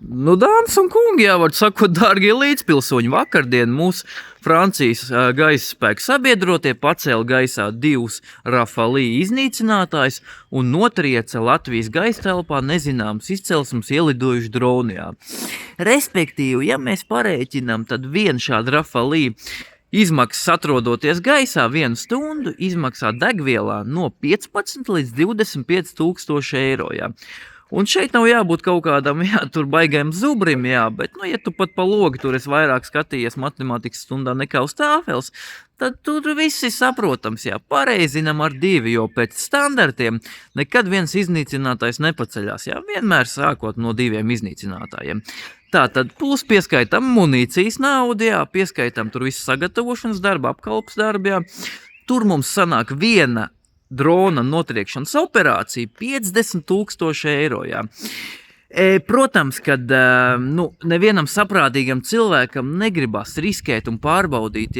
Nu, dāmas un kungi, jā, var sakot, dārgie līdzpilsoņi, vakardien mūsu Francijas gaisa spēku sabiedrotie pacēla gaisā 2 Rafalī iznīcinātājus un notrieca Latvijas gaisa telpā nezināmas izcelsmes ielidojuši droni. Jā. Respektīvi, ja mēs parēķinām, tad viena šāda Rafalī izmaksas atrodoties gaisā 1 stundu izmaksā degvielā no 15 līdz 25 tūkstoši eiro. Jā. Un šeit nav jābūt kaut kādam, tur baigajam zubrim, bet, ja tu pat pa logu tur esi vairāk skatījies matemātikas stundā nekā uz tāfeles, tad tur viss ir saprotams, pareizinam ar 2, jo pēc standartiem nekad viens iznīcinātājs nepaceļās, vienmēr sākot no 2 iznīcinātājiem. Tātad plus pieskaitam munīcijas naudu, pieskaitam tur visu sagatavošanas darbu, apkalpes darbu, tur mums sanāk viena drona notriekšanas operācija 50 000 eiro. Protams, kad nevienam saprātīgam cilvēkam negribas riskēt un pārbaudīt,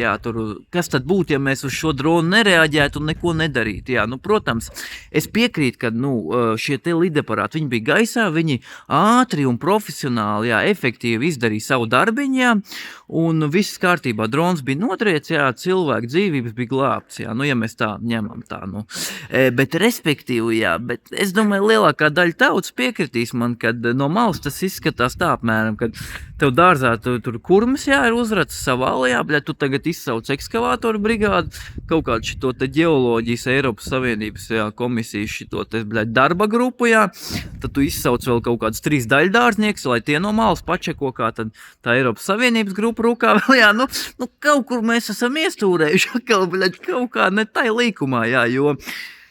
kas tad būtu, ja mēs uz šo dronu nereaģētu un neko nedarītu. Protams, es piekrītu, ka šie te lidaparāti, viņi bija gaisā, viņi ātri un profesionāli, efektīvi izdarīja savu darbiņu, un viss kārtībā, drons bija notriec, cilvēku dzīvības bija glābts, ja mēs tā ņemam tā, Bet respektīvi, bet es domāju, lielākā daļa tautas piekritīs man, kad no malas tas izskatās tā apmēram, kad tev dārzā tur kurmas ir uzracis savālajā, tu tagad izsauc ekskavātoru brigādu, kaut kādu šito te ģeoloģijas Eiropas Savienības komisijas šito te darba grupu, tad tu izsauc vēl kaut kādus 3 daļdārznieks, lai tie no malas pačeko, kā tad tā Eiropas Savienības grupa rūkā vēl, kaut kur mēs esam iestūrējuši, kaut kā ne tai līkumā, jo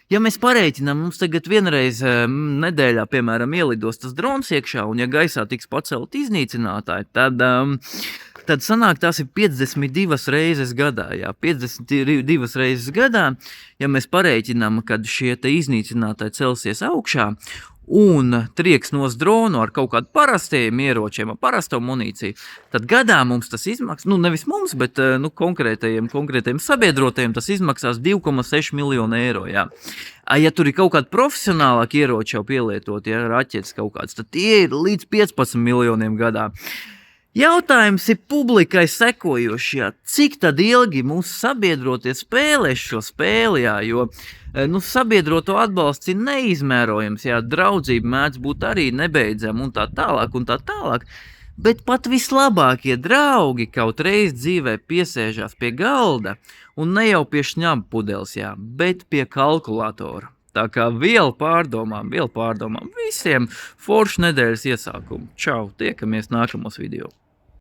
ja mēs parēķinām, mums tagad vienreiz nedēļā, piemēram, ielidos tas drons iekšā, un ja gaisā tiks pacelt iznīcinātāji, tad sanāk tās ir 52 reizes gadā. 52 reizes gadā, ja mēs parēķinām, kad šie te iznīcinātāji celsies augšā, un trieks nos dronu ar kaut kādu parastiem ieročiem, ar parasto munīciju, tad gadā mums tas izmaksas, nevis mums, bet konkrētajiem sabiedrotajiem tas izmaksās 2,6 miljonu eiro. Ja tur ir kaut kādi profesionālāki ieroči jau pielietot, raķetes kaut kāds, tad tie ir līdz 15 miljoniem gadā. Jautājums ir publikai sekojoši, cik tad ilgi mūsu sabiedrotie spēlēs šo spēli, jo sabiedroto atbalsts ir neizmērojams, draudzība mēdz būt arī nebeidzama un tā tālāk, bet pat vislabākie draugi kaut reiz dzīvē piesēžās pie galda un ne jau pie šņabu pudeles, bet pie kalkulatora. Tā kā vēl pārdomām, visiem foršu nedēļas iesākumu. Čau, tiekamies nākamos video.